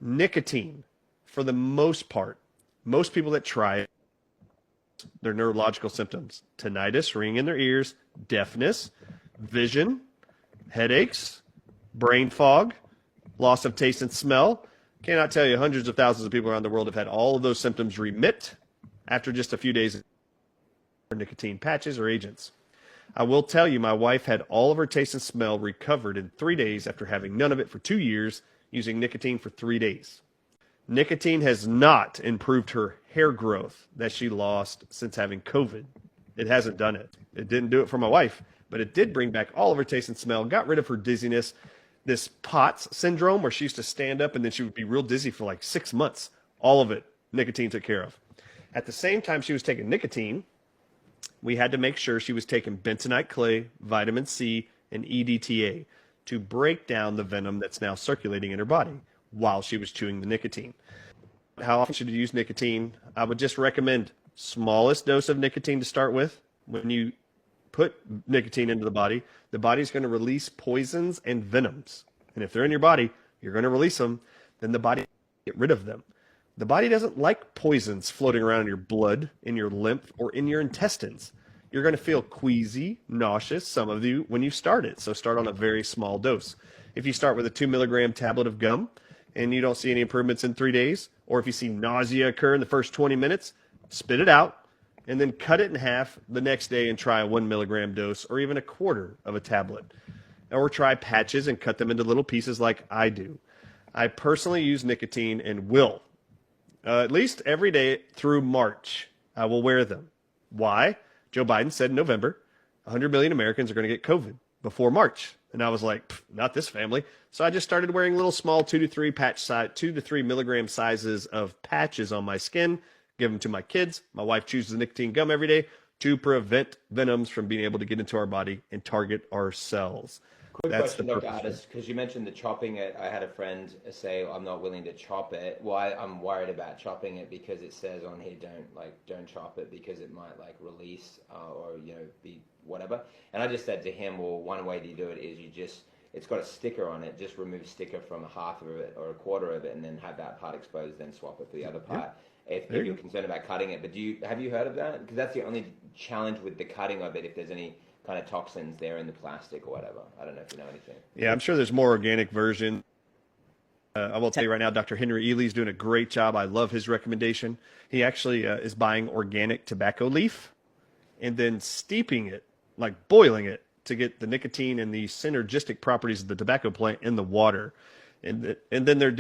Nicotine, for the most part, most people that try it, their neurological symptoms, tinnitus, ringing in their ears, deafness, vision, headaches, brain fog, loss of taste and smell. Cannot tell you, hundreds of thousands of people around the world have had all of those symptoms remit after just a few days of nicotine patches or agents. I will tell you, my wife had all of her taste and smell recovered in 3 days after having none of it for 2 years, using nicotine for 3 days. Nicotine has not improved her hair growth that she lost since having COVID. It hasn't done it. It didn't do it for my wife, but it did bring back all of her taste and smell, got rid of her dizziness, this POTS syndrome where she used to stand up and then she would be real dizzy for like 6 months. All of it, nicotine took care of. At the same time she was taking nicotine, we had to make sure she was taking bentonite clay, vitamin C, and EDTA to break down the venom that's now circulating in her body while she was chewing the nicotine. How often should you use nicotine? I would just recommend smallest dose of nicotine to start with. When you put nicotine into the body's going to release poisons and venoms. And if they're in your body, you're going to release them, then the body get rid of them. The body doesn't like poisons floating around in your blood, in your lymph, or in your intestines. You're going to feel queasy, nauseous, some of you, when you start it. So start on a very small dose. If you start with a 2 milligram tablet of gum and you don't see any improvements in 3 days, or if you see nausea occur in the first 20 minutes, spit it out and then cut it in half the next day and try a 1 milligram dose or even a quarter of a tablet. Or try patches and cut them into little pieces like I do. I personally use nicotine and will. At least every day through March, I will wear them. Why? Joe Biden said in November, 100 million Americans are going to get COVID before March. And I was like, not this family. So I just started wearing little small 2 to 3 milligram sizes of patches on my skin, give them to my kids. My wife chews the nicotine gum every day to prevent venoms from being able to get into our body and target our cells. Quick That's question, the Dr. purpose. Addis, because you mentioned the chopping it. I had a friend say, I'm not willing to chop it. Why? I'm worried about chopping it because it says on here, don't chop it because it might like release or, be whatever. And I just said to him, well, one way to do it is it's got a sticker on it. Just remove sticker from half of it or a quarter of it and then have that part exposed, then swap it for the other part. Yeah. If you're concerned about cutting it. But have you heard of that? Because that's the only challenge with the cutting of it, if there's any kind of toxins there in the plastic or whatever. I don't know if you know anything. Yeah, I'm sure there's more organic version. I will tell you right now, Dr. Henry Ely's doing a great job. I love his recommendation. He actually is buying organic tobacco leaf and then steeping it, like boiling it, to get the nicotine and the synergistic properties of the tobacco plant in the water. And then they're